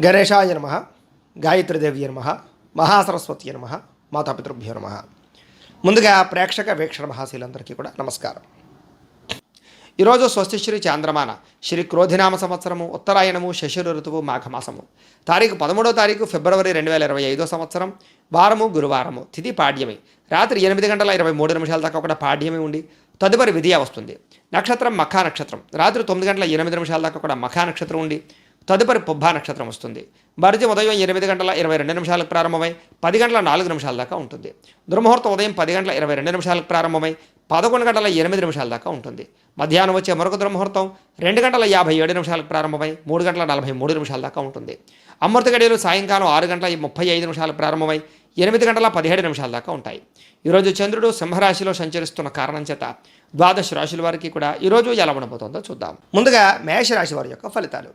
గణేశాయ నమః, గాయత్రీదేవ్య నమః, మహాసరస్వతి నమః, మాతాపితృభ్యో నమః. ముందుగా ప్రేక్షక వీక్షణ మహాశీలందరికీ కూడా నమస్కారం. ఈరోజు స్వస్తిశ్రీ చాంద్రమాన శ్రీ క్రోధినామ సంవత్సరము, ఉత్తరాయణము, శశిర ఋతువు, మాఘమాసము. తారీఖు 13 ఫిబ్రవరి 2025 సంవత్సరం, వారము గురువారము, తిథి పాడ్యమి. రాత్రి 8:23 దాకా కూడా పాడ్యమి ఉండి తదుపరి విధియ వస్తుంది. నక్షత్రం మఖా నక్షత్రం. రాత్రి 9:08 దాకా కూడా మఖా నక్షత్రం ఉండి తదుపరి పుబ్బా నక్షత్రం వస్తుంది. బర్జి ఉదయం 8:22 ప్రారంభమై 10:04 దాకా ఉంటుంది. దుర్ముహూర్తం ఉదయం 10:22 ప్రారంభమై 11:08 దాకా ఉంటుంది. మధ్యాహ్నం వచ్చే మరొక దుర్ముహూర్తం 2:57 ప్రారంభమై 3:43 దాకా ఉంటుంది. అమృత గడియలు సాయంకాలం 6:35 ప్రారంభమై 8:17 దాకా ఉంటాయి. ఈరోజు చంద్రుడు సింహరాశిలో సంచరిస్తున్న కారణం చేత ద్వాదశ రాశుల వారికి కూడా ఈరోజు ఎలా ఉండబోతుందో చూద్దాం. ముందుగా మేషరాశి వారి యొక్క ఫలితాలు.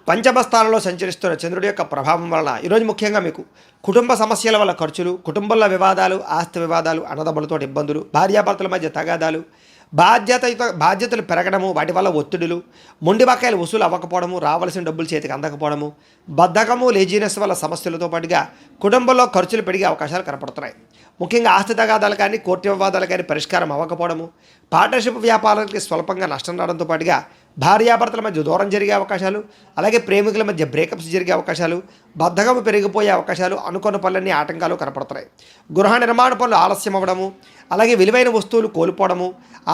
పంచమ స్థానంలో సంచరిస్తున్న చంద్రుడి యొక్క ప్రభావం వలన ఈరోజు ముఖ్యంగా మీకు కుటుంబ సమస్యల వల్ల ఖర్చులు, కుటుంబంలో వివాదాలు, ఆస్తి వివాదాలు, అన్నదమ్ములతో ఇబ్బందులు, భార్యాభర్తల మధ్య తగాదాలు, బాధ్యతలు పెరగడము, వాటి వల్ల ఒత్తిడులు, మొండి బకాయిలు వసూలు అవ్వకపోవడము, రావాల్సిన డబ్బులు చేతికి అందకపోవడము, బద్ధకము, లేజీనెస్ వల్ల సమస్యలతో పాటుగా కుటుంబంలో ఖర్చులు పెరిగే అవకాశాలు కనపడుతున్నాయి. ముఖ్యంగా ఆస్తి తగాదాలు కానీ, కోర్టు వివాదాలు కానీ పరిష్కారం అవ్వకపోవడము, పార్ట్నర్షిప్ వ్యాపారాలకి స్వల్పంగా నష్టం రావడంతో పాటుగా భార్యాభర్తల మధ్య దూరం జరిగే అవకాశాలు, అలాగే ప్రేమికుల మధ్య బ్రేకప్స్ జరిగే అవకాశాలు, బద్ధకము పెరిగిపోయే అవకాశాలు, అనుకున్న పనులన్నీ ఆటంకాలు కనపడుతున్నాయి. గృహ నిర్మాణ పనులు ఆలస్యం అవ్వడము, అలాగే విలువైన వస్తువులు కోల్పోవడము,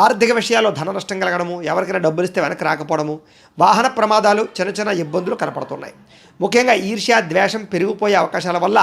ఆర్థిక విషయాల్లో ధన నష్టం కలగడము, ఎవరికైనా డబ్బులు ఇస్తే వెనక్కి రాకపోవడము, వాహన ప్రమాదాలు, చిన్న ఇబ్బందులు కనపడుతున్నాయి. ముఖ్యంగా ఈర్ష్య, ద్వేషం పెరిగిపోయే అవకాశాల వల్ల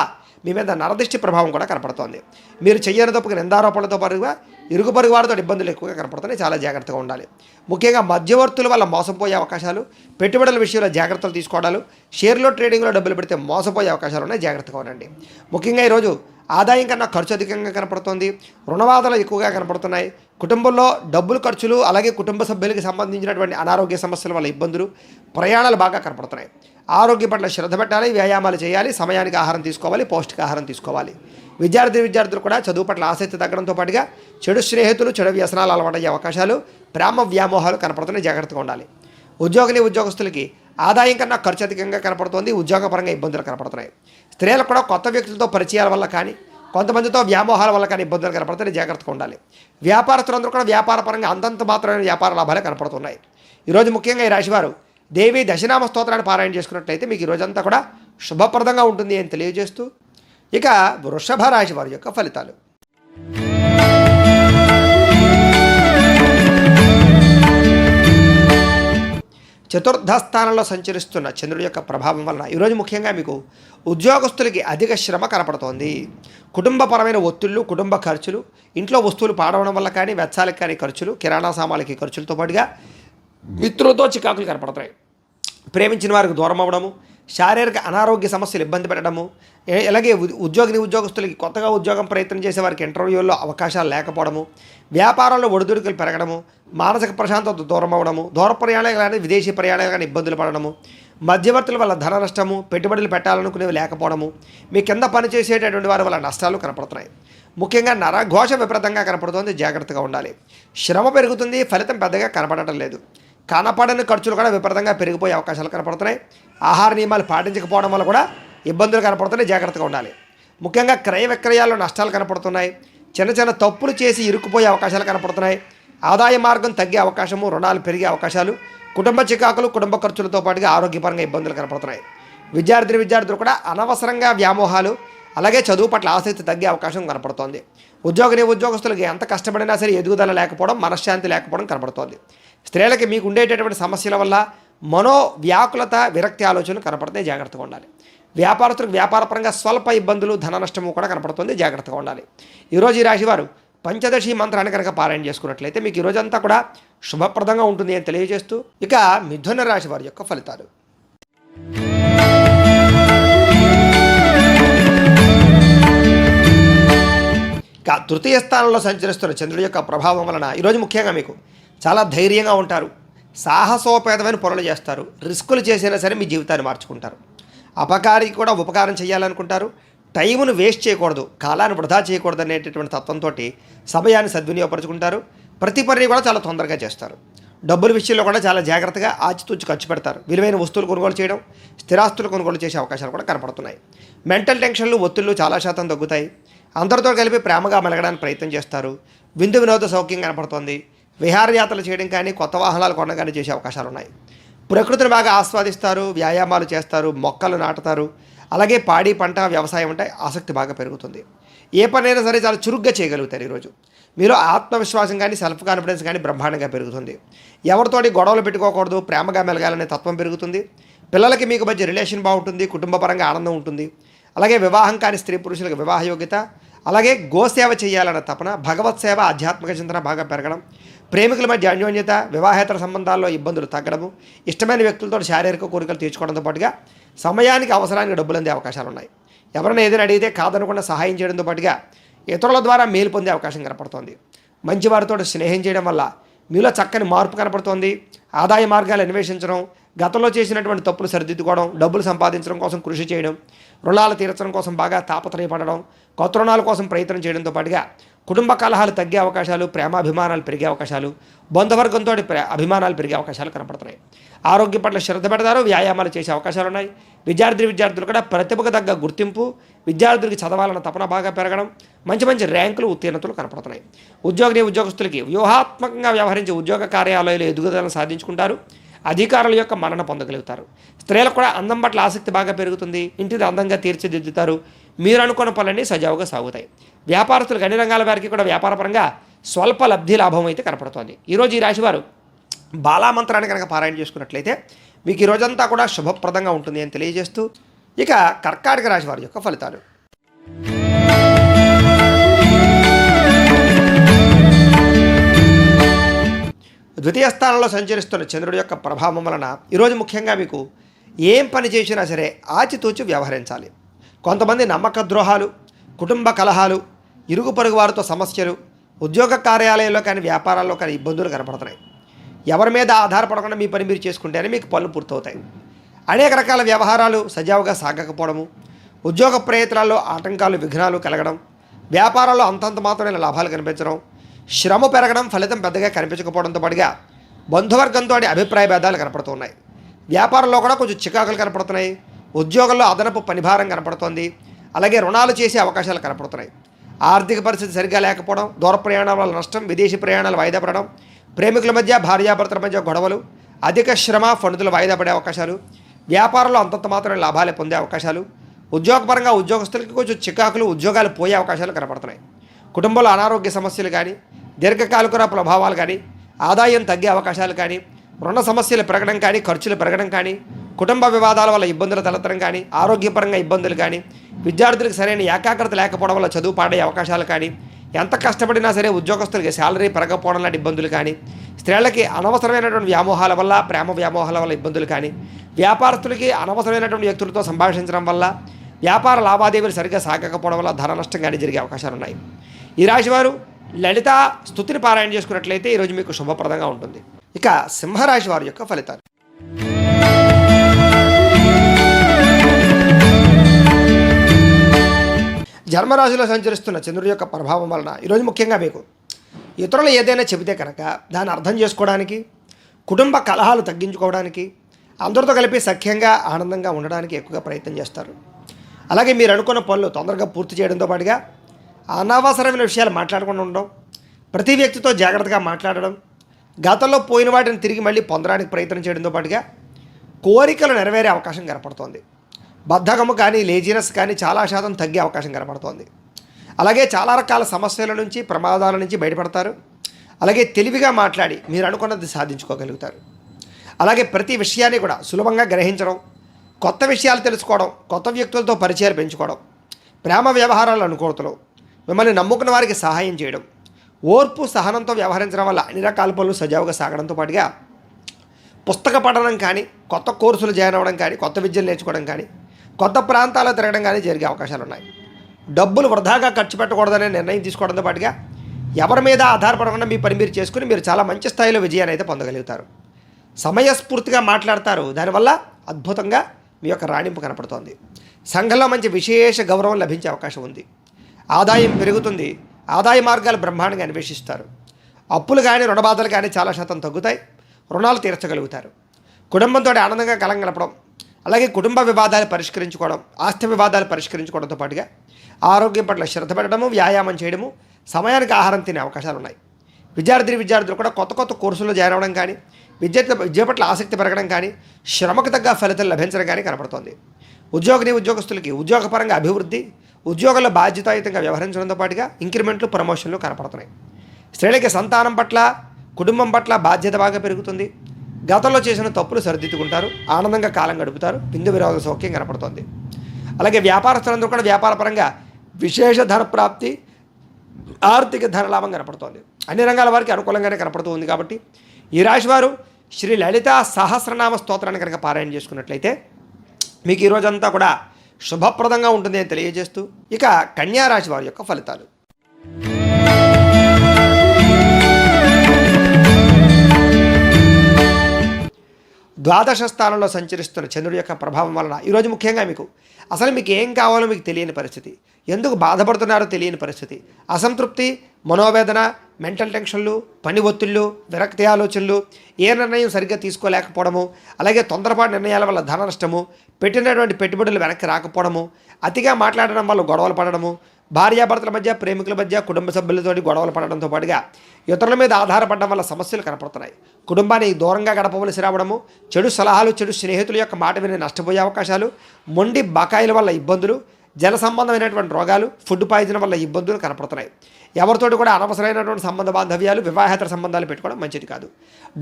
మీ మీద నరదృష్టి ప్రభావం కూడా కనపడుతోంది. మీరు చెయ్యని తప్పుకు నిందారోపణలతో పాటుగా ఇరుగు పొరుగు వారితో ఇబ్బందులు ఎక్కువగా కనపడుతున్నాయి. చాలా జాగ్రత్తగా ఉండాలి. ముఖ్యంగా మధ్యవర్తుల వల్ల మోసపోయే అవకాశాలు, పెట్టుబడుల విషయంలో జాగ్రత్తలు తీసుకోవడాలు, షేర్లో ట్రేడింగ్లో డబ్బులు పెడితే మోసపోయే అవకాశాలు ఉన్నాయి. జాగ్రత్తగా ఉండండి. ముఖ్యంగా ఈరోజు ఆదాయం కన్నా ఖర్చు అధికంగా కనపడుతోంది. రుణబాధలు ఎక్కువగా కనపడుతున్నాయి. కుటుంబంలో డబ్బులు ఖర్చులు, అలాగే కుటుంబ సభ్యులకి సంబంధించినటువంటి అనారోగ్య సమస్యల వల్ల ఇబ్బందులు, ప్రయాణాలు బాగా కనపడుతున్నాయి. ఆరోగ్య పట్ల శ్రద్ధ పెట్టాలి, వ్యాయామాలు చేయాలి, సమయానికి ఆహారం తీసుకోవాలి, పౌష్టికాహారం తీసుకోవాలి. విద్యార్థులు కూడా చదువు పట్ల ఆసక్తి తగ్గడంతో పాటుగా చెడు స్నేహితులు, చెడు వ్యసనాలు అలవాటయ్యే అవకాశాలు, ప్రేమ వ్యామోహాలు కనపడుతున్నాయి. జాగ్రత్తగా ఉండాలి. ఉద్యోగస్తులకి ఆదాయం కన్నా ఖర్చు అధికంగా కనపడుతోంది. ఉద్యోగపరంగా ఇబ్బందులు కనపడుతున్నాయి. స్త్రీలకు కూడా కొత్త వ్యక్తులతో పరిచయాల వల్ల కానీ, కొంతమందితో వ్యామోహాల వల్ల కానీ ఇబ్బందులు కనపడుతున్నాయి. జాగ్రత్తగా ఉండాలి. వ్యాపారస్తులందరూ కూడా వ్యాపారపరంగా అంతంత మాత్రమైన వ్యాపార లాభాలే కనపడుతున్నాయి. ఈరోజు ముఖ్యంగా ఈ రాశివారు దేవి దశనామ స్తోత్రాన్ని పారాయణ చేసుకున్నట్లయితే మీకు ఈ రోజంతా కూడా శుభప్రదంగా ఉంటుంది అని తెలియజేస్తూ, ఇక వృషభ రాశి వారి యొక్క ఫలితాలు. చతుర్థ స్థానంలో సంచరిస్తున్న చంద్రుడి యొక్క ప్రభావం వలన ఈరోజు ముఖ్యంగా మీకు ఉద్యోగస్తులకి అధిక శ్రమ కనపడుతోంది. కుటుంబపరమైన ఒత్తిళ్లు, కుటుంబ ఖర్చులు, ఇంట్లో వస్తువులు పాడవడం వల్ల కానీ, వెచ్చాలకు కానీ ఖర్చులు, కిరాణా సామాన్లకి ఖర్చులతో పాటుగా మిత్రులతో చికాకులు కనపడుతున్నాయి. ప్రేమించిన వారికి దూరం అవ్వడము, శారీరక అనారోగ్య సమస్యలు ఇబ్బంది పెట్టడము, అలాగే ఉద్యోగస్తులకి కొత్తగా ఉద్యోగం ప్రయత్నం చేసే వారికి ఇంటర్వ్యూల్లో అవకాశాలు లేకపోవడము, వ్యాపారంలో ఒడిదుడుకులు పెరగడము, మానసిక ప్రశాంతత దూరం అవ్వడము, దూర ప్రయాణాలు కానీ, విదేశీ ప్రయాణాలు కానీ ఇబ్బందులు పడడము, మధ్యవర్తుల వల్ల ధన నష్టము, పెట్టుబడులు పెట్టాలనుకునేవి లేకపోవడము, మీ కింద పనిచేసేటటువంటి వారి వల్ల నష్టాలు కనపడుతున్నాయి. ముఖ్యంగా నరఘోష విపరీతంగా కనపడుతుంది. జాగ్రత్తగా ఉండాలి. శ్రమ పెరుగుతుంది, ఫలితం పెద్దగా కనపడటం లేదు. కనపడని ఖర్చులు కూడా విపరీతంగా పెరిగిపోయే అవకాశాలు కనపడుతున్నాయి. ఆహార నియమాలు పాటించకపోవడం వల్ల కూడా ఇబ్బందులు కనపడుతున్నాయి. జాగ్రత్తగా ఉండాలి. ముఖ్యంగా క్రయ విక్రయాల్లో నష్టాలు కనపడుతున్నాయి. చిన్న తప్పులు చేసి ఇరుక్కుపోయే అవకాశాలు కనపడుతున్నాయి. ఆదాయ మార్గం తగ్గే అవకాశము, రుణాలు పెరిగే అవకాశాలు, కుటుంబ చికాకులు, కుటుంబ ఖర్చులతో పాటుగా ఆరోగ్యపరంగా ఇబ్బందులు కనపడుతున్నాయి. విద్యార్థులు కూడా అనవసరంగా వ్యామోహాలు, అలాగే చదువు పట్ల ఆసక్తి తగ్గే అవకాశం కనపడుతోంది. ఉద్యోగస్తులకి ఎంత కష్టపడినా సరే ఎదుగుదల లేకపోవడం, మనశ్శాంతి లేకపోవడం కనపడుతోంది. స్త్రీలకి మీకు ఉండేటటువంటి సమస్యల వల్ల మనోవ్యాకులత, విరక్తి ఆలోచనలు కనపడుతున్నాయి. జాగ్రత్తగా ఉండాలి. వ్యాపారస్తులకు వ్యాపారపరంగా స్వల్ప ఇబ్బందులు, ధన నష్టము కూడా కనపడుతుంది. జాగ్రత్తగా ఉండాలి. ఈరోజు ఈ రాశివారు పంచదశి మంత్రాన్ని కనుక పారాయణ చేసుకున్నట్లయితే మీకు ఈ రోజంతా కూడా శుభప్రదంగా ఉంటుంది అని తెలియజేస్తూ, ఇక మిథున రాశి వారి యొక్క ఫలితాలు. ఇక తృతీయ స్థానంలో సంచరిస్తున్న చంద్రుడి యొక్క ప్రభావం వలన ఈరోజు ముఖ్యంగా మీకు చాలా ధైర్యంగా ఉంటారు. సాహసోపేతమైన పనులు చేస్తారు. రిస్కులు చేసినా సరే మీ జీవితాన్ని మార్చుకుంటారు. అపకారికి కూడా ఉపకారం చేయాలనుకుంటారు. టైమును వేస్ట్ చేయకూడదు, కాలాన్ని వృధా చేయకూడదు అనేటటువంటి తత్వంతో సమయాన్ని సద్వినియోగపరుచుకుంటారు. ప్రతి పనిని కూడా చాలా తొందరగా చేస్తారు. డబ్బుల విషయంలో కూడా చాలా జాగ్రత్తగా ఆచితూచి ఖర్చు పెడతారు. విలువైన వస్తువులు కొనుగోలు చేయడం, స్థిరాస్తులు కొనుగోలు చేసే అవకాశాలు కూడా కనపడుతున్నాయి. మెంటల్ టెన్షన్లు, ఒత్తిళ్లు చాలా శాతం తగ్గుతాయి. అందరితో కలిపి ప్రేమగా మెలగడానికి ప్రయత్నం చేస్తారు. విందు వినోద సౌఖ్యం కనపడుతోంది. విహారయాత్రలు చేయడం కానీ, కొత్త వాహనాలు కొనడం కానీ చేసే అవకాశాలు ఉన్నాయి. ప్రకృతిని బాగా ఆస్వాదిస్తారు, వ్యాయామాలు చేస్తారు, మొక్కలు నాటుతారు. అలాగే పాడి పంట వ్యవసాయం అంటే ఆసక్తి బాగా పెరుగుతుంది. ఏ పనైనా సరే చాలా చురుగ్గా చేయగలుగుతారు. ఈరోజు మీలో ఆత్మవిశ్వాసం కానీ, సెల్ఫ్ కాన్ఫిడెన్స్ కానీ బ్రహ్మాండంగా పెరుగుతుంది. ఎవరితోటి గొడవలు పెట్టుకోకూడదు, ప్రేమగా మెలగాలనే తత్వం పెరుగుతుంది. పిల్లలకి మీకు మధ్య రిలేషన్ బాగుంటుంది, కుటుంబపరంగా ఆనందం ఉంటుంది. అలాగే వివాహం కాని స్త్రీ పురుషులకు వివాహ యోగ్యత, అలాగే గోసేవ చేయాలన్న తపన, భగవత్ సేవ, ఆధ్యాత్మిక చింతన బాగా పెరగడం, ప్రేమికుల మధ్య అన్యోన్యత, వివాహేతర సంబంధాల్లో ఇబ్బందులు తగ్గడము, ఇష్టమైన వ్యక్తులతో శారీరక కోరికలు తీర్చుకోవడంతో పాటుగా సమయానికి అవసరానికి డబ్బులు అందే అవకాశాలు ఉన్నాయి. ఎవరైనా ఏదైనా అడిగితే కాదనకుండా సహాయం చేయడంతో పాటుగా ఇతరుల ద్వారా మేలు పొందే అవకాశం కనపడుతోంది. మంచి వారితో స్నేహం చేయడం వల్ల మీలో చక్కని మార్పు కనపడుతోంది. ఆదాయ మార్గాలు అన్వేషించడం, గతంలో చేసినటువంటి తప్పులు సరిదిద్దుకోవడం, డబ్బులు సంపాదించడం కోసం కృషి చేయడం, రుణాలు తీర్చడం కోసం బాగా తాపత్రయపడడం, కొత్త రుణాల కోసం ప్రయత్నం చేయడంతో పాటుగా కుటుంబ కలహాలు తగ్గే అవకాశాలు, ప్రేమాభిమానాలు పెరిగే అవకాశాలు, బంధువర్గంతో అభిమానాలు పెరిగే అవకాశాలు కనపడుతున్నాయి. ఆరోగ్యం పట్ల శ్రద్ధ పెడతారు, వ్యాయామాలు చేసే అవకాశాలు ఉన్నాయి. విద్యార్థులు కూడా ప్రతిభకు తగ్గ గుర్తింపు, విద్యార్థులకి చదవాలన్న తపన బాగా పెరగడం, మంచి మంచి ర్యాంకులు, ఉత్తీర్ణతలు కనపడుతున్నాయి. ఉద్యోగస్తులకి వ్యూహాత్మకంగా వ్యవహరించే ఉద్యోగ కార్యాలయాలు ఎదుగుదలను సాధించుకుంటారు. అధికారుల యొక్క మన్నన పొందగలుగుతారు. స్త్రీలకు కూడా అందం పట్ల ఆసక్తి బాగా పెరుగుతుంది. ఇంటిని అందంగా తీర్చిదిద్దుతారు. మీరు అనుకున్న పనులన్నీ సజావుగా సాగుతాయి. వ్యాపారస్తులకు అన్ని రంగాల వారికి కూడా వ్యాపారపరంగా స్వల్ప లబ్ధి లాభం అయితే కనపడుతోంది. ఈరోజు ఈ రాశివారు బాలామంత్రాన్ని కనుక పారాయణ చేసుకున్నట్లయితే మీకు ఈ రోజంతా కూడా శుభప్రదంగా ఉంటుంది అని తెలియజేస్తూ, ఇక కర్కాటక రాశి వారి యొక్క ఫలితాలు. ద్వితీయ స్థానంలో సంచరిస్తున్న చంద్రుడి యొక్క ప్రభావం వలన ఈరోజు ముఖ్యంగా మీకు ఏం పని చేసినా సరే ఆచితూచి వ్యవహరించాలి. కొంతమంది నమ్మక ద్రోహాలు, కుటుంబ కలహాలు, ఇరుగు పొరుగు వారితో సమస్యలు, ఉద్యోగ కార్యాలయాల్లో కానీ వ్యాపారాల్లో కానీ ఇబ్బందులు కనపడుతున్నాయి. ఎవరి మీద ఆధారపడకుండా మీ పని మీరు చేసుకుంటేనే మీకు పనులు పూర్తవుతాయి. అనేక రకాల వ్యవహారాలు సజావుగా సాగకపోవడము, ఉద్యోగ ప్రయత్నాల్లో ఆటంకాలు, విఘ్నాలు కలగడం, వ్యాపారాల్లో అంతంత మాత్రమైన లాభాలు కనిపించడం, శ్రమ పెరగడం, ఫలితం పెద్దగా కనిపించకపోవడంతో పాటుగా బంధువర్గంతో అభిప్రాయ భేదాలు కనపడుతున్నాయి. వ్యాపారంలో కూడా కొంచెం చికాకులు కనపడుతున్నాయి. ఉద్యోగంలో అదనపు పనిభారం కనపడుతోంది. అలాగే రుణాలు చేసే అవకాశాలు కనపడుతున్నాయి. ఆర్థిక పరిస్థితి సరిగ్గా లేకపోవడం, దూర ప్రయాణాల వల్ల నష్టం, విదేశీ ప్రయాణాలు వాయిదా పడడం, ప్రేమికుల మధ్య, భార్యాభర్తల మధ్య గొడవలు, అధిక శ్రమ, ఫండులు వాయిదా పడే అవకాశాలు, వ్యాపారంలో అంతంత మాత్రమే లాభాలే పొందే అవకాశాలు, ఉద్యోగపరంగా ఉద్యోగస్తులకి కొంచెం చికాకులు, ఉద్యోగాలు పోయే అవకాశాలు కనపడుతున్నాయి. కుటుంబంలో అనారోగ్య సమస్యలు కానీ, దీర్ఘకాలిక ప్రభావాలు కానీ, ఆదాయం తగ్గే అవకాశాలు కానీ, రుణ సమస్యలు పెరగడం కానీ, ఖర్చులు పెరగడం కానీ, కుటుంబ వివాదాల వల్ల ఇబ్బందులు తలెత్తడం కానీ, ఆరోగ్యపరంగా ఇబ్బందులు కానీ, విద్యార్థులకు సరైన ఏకాగ్రత లేకపోవడం వల్ల చదువు పాడే అవకాశాలు కానీ, ఎంత కష్టపడినా సరే ఉద్యోగస్తులకి శాలరీ పెరగకపోవడం లాంటి ఇబ్బందులు కానీ, స్త్రీలకి అనవసరమైనటువంటి వ్యామోహాల వల్ల, ప్రేమ వ్యామోహాల వల్ల ఇబ్బందులు కానీ, వ్యాపారస్తులకి అనవసరమైనటువంటి వ్యక్తులతో సంభాషించడం వల్ల, వ్యాపార లావాదేవీలు సరిగ్గా సాగకపోవడం వల్ల ధన నష్టం కానీ జరిగే అవకాశాలు ఉన్నాయి. ఈ రాశివారు లలిత స్తుతిని పారాయణ చేసుకున్నట్లయితే ఈరోజు మీకు శుభప్రదంగా ఉంటుంది. ఇక సింహరాశి వారి యొక్క ఫలితాలు. జన్మరాశిలో సంచరిస్తున్న చంద్రుడి యొక్క ప్రభావం వలన ఈరోజు ముఖ్యంగా మీకు ఇతరులు ఏదైనా చెబితే కనుక దాన్ని అర్థం చేసుకోవడానికి, కుటుంబ కలహాలు తగ్గించుకోవడానికి, అందరితో కలిపి సఖ్యంగా ఆనందంగా ఉండడానికి ఎక్కువగా ప్రయత్నం చేస్తారు. అలాగే మీరు అనుకున్న పనులు తొందరగా పూర్తి చేయడంతో పాటుగా అనవసరమైన విషయాలు మాట్లాడకుండా ఉండడం, ప్రతి వ్యక్తితో జాగ్రత్తగా మాట్లాడడం, గతంలో పోయిన వాటిని తిరిగి మళ్ళీ పొందడానికి ప్రయత్నం చేయడంతో పాటుగా కోరికలు నెరవేరే అవకాశం కనపడుతోంది. బద్ధకము కానీ, లేజినెస్ కానీ చాలా శాతం తగ్గే అవకాశం కనపడుతోంది. అలాగే చాలా రకాల సమస్యల నుంచి, ప్రమాదాల నుంచి బయటపడతారు. అలాగే తెలివిగా మాట్లాడి మీరు అనుకున్నది సాధించుకోగలుగుతారు. అలాగే ప్రతి విషయాన్ని కూడా సులభంగా గ్రహించడం, కొత్త విషయాలు తెలుసుకోవడం, కొత్త వ్యక్తులతో పరిచయాలు పెంచుకోవడం, ప్రేమ వ్యవహారాల అనుకూలతలు, మిమ్మల్ని నమ్ముకున్న వారికి సహాయం చేయడం, ఓర్పు సహనంతో వ్యవహరించడం వల్ల అన్ని రకాల పనులు సజావుగా సాగడంతో పాటుగా పుస్తక పఠనం కానీ, కొత్త కోర్సులు జాయిన్ అవ్వడం కానీ, కొత్త విద్యలు నేర్చుకోవడం కానీ, కొత్త ప్రాంతాల్లో తిరగడం కానీ జరిగే అవకాశాలు ఉన్నాయి. డబ్బులు వృధాగా ఖర్చు పెట్టకూడదనే నిర్ణయం తీసుకోవడంతో పాటుగా ఎవరి మీద ఆధారపడకుండా మీ పని మీరు చేసుకుని మీరు చాలా మంచి స్థాయిలో విజయాన్ని అయితే పొందగలుగుతారు. సమయస్ఫూర్తిగా మాట్లాడతారు. దానివల్ల అద్భుతంగా మీ యొక్క రాణింపు కనపడుతోంది. సంఘంలో మంచి విశేష గౌరవం లభించే అవకాశం ఉంది. ఆదాయం పెరుగుతుంది. ఆదాయ మార్గాలు బ్రహ్మాండంగా అన్వేషిస్తారు. అప్పులు కానీ రుణబాధలు కానీ చాలా శాతం తగ్గుతాయి. రుణాలు తీర్చగలుగుతారు. కుటుంబంతో ఆనందంగా కాలం గడపడం, అలాగే కుటుంబ వివాదాలు పరిష్కరించుకోవడం, ఆస్తి వివాదాలు పరిష్కరించుకోవడంతో పాటుగా ఆరోగ్యం పట్ల శ్రద్ధ పెట్టడము, వ్యాయామం చేయడము, సమయానికి ఆహారం తినే అవకాశాలు ఉన్నాయి. విద్యార్థులు కూడా కొత్త కొత్త కోర్సుల్లో జాయిన్ అవ్వడం కానీ, విద్య పట్ల ఆసక్తి పెరగడం కానీ, శ్రమకు తగ్గ ఫలితాలు లభించడం కానీ కనపడుతోంది. ఉద్యోగస్తులకి ఉద్యోగపరంగా అభివృద్ధి, ఉద్యోగంలో బాధ్యతాయుతంగా వ్యవహరించడంతో పాటుగా ఇంక్రిమెంట్లు, ప్రమోషన్లు కనపడుతున్నాయి. స్త్రీలకి సంతానం పట్ల, కుటుంబం పట్ల బాధ్యత బాగా పెరుగుతుంది. గతంలో చేసిన తప్పులు సరిదిద్దుకుంటారు. ఆనందంగా కాలం గడుపుతారు. బిందు విరోధ సౌఖ్యం కనపడుతోంది. అలాగే వ్యాపారస్తులందరూ కూడా వ్యాపారపరంగా విశేష ధన ప్రాప్తి, ఆర్థిక ధనలాభం కనపడుతోంది. అన్ని రంగాల వారికి అనుకూలంగానే కనపడుతూ ఉంది. కాబట్టి ఈ రాశివారు శ్రీ లలితా సహస్రనామ స్తోత్రాన్ని కనుక పారాయణ చేసుకున్నట్లయితే మీకు ఈ రోజంతా కూడా శుభప్రదంగా ఉంటుంది అని తెలియజేస్తూ, ఇక కన్యా రాశి వారి యొక్క ఫలితాలు. ద్వాదశ స్థానంలో సంచరిస్తున్న చంద్రుడి యొక్క ప్రభావం వలన ఈరోజు ముఖ్యంగా మీకు ఏం కావాలో మీకు తెలియని పరిస్థితి, ఎందుకు బాధపడుతున్నారో తెలియని పరిస్థితి, అసంతృప్తి, మనోవేదన, మెంటల్ టెన్షన్లు, పని ఒత్తిళ్ళు, విరక్తి ఆలోచనలు, ఏ నిర్ణయం సరిగ్గా తీసుకోలేకపోవడము, అలాగే తొందరపాటు నిర్ణయాల వల్ల ధన నష్టము, పెట్టినటువంటి పెట్టుబడులు వెనక్కి రాకపోవడము, అతిగా మాట్లాడడం వల్ల గొడవలు పడడము, భార్యాభర్తల మధ్య, ప్రేమికుల మధ్య, కుటుంబ సభ్యులతోటి గొడవలు పడడంతో పాటుగా ఇతరుల మీద ఆధారపడడం వల్ల సమస్యలు కనపడుతున్నాయి. కుటుంబాన్ని దూరంగా గడపవలసి రావడము, చెడు సలహాలు, చెడు స్నేహితుల యొక్క మాట విని నష్టపోయే అవకాశాలు, మొండి బకాయిల వల్ల ఇబ్బందులు, జల సంబంధమైనటువంటి రోగాలు, ఫుడ్ పాయిజన్ వల్ల ఇబ్బందులు కనపడుతున్నాయి. ఎవరితోటి కూడా అనవసరమైనటువంటి సంబంధ బాంధవ్యాలు, వివాహేతర సంబంధాలు పెట్టుకోవడం మంచిది కాదు.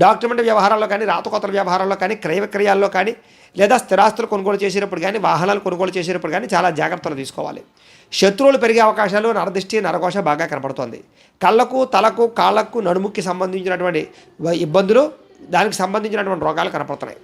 డాక్యుమెంట్ వ్యవహారాల్లో కానీ, రాతకోతల వ్యవహారాల్లో కానీ, క్రయ విక్రయాల్లో కానీ, లేదా స్థిరాస్తులు కొనుగోలు చేసేటప్పుడు కానీ, వాహనాలు కొనుగోలు చేసేటప్పుడు కానీ చాలా జాగ్రత్తలు తీసుకోవాలి. శత్రువులు పెరిగే అవకాశాలు, నరదృష్టి, నరకోశ బాగా కనపడుతోంది. కళ్ళకు, తలకు, కాళ్ళకు, నడుముకి సంబంధించినటువంటి ఇబ్బందులు, దానికి సంబంధించినటువంటి రోగాలు కనపడుతున్నాయి.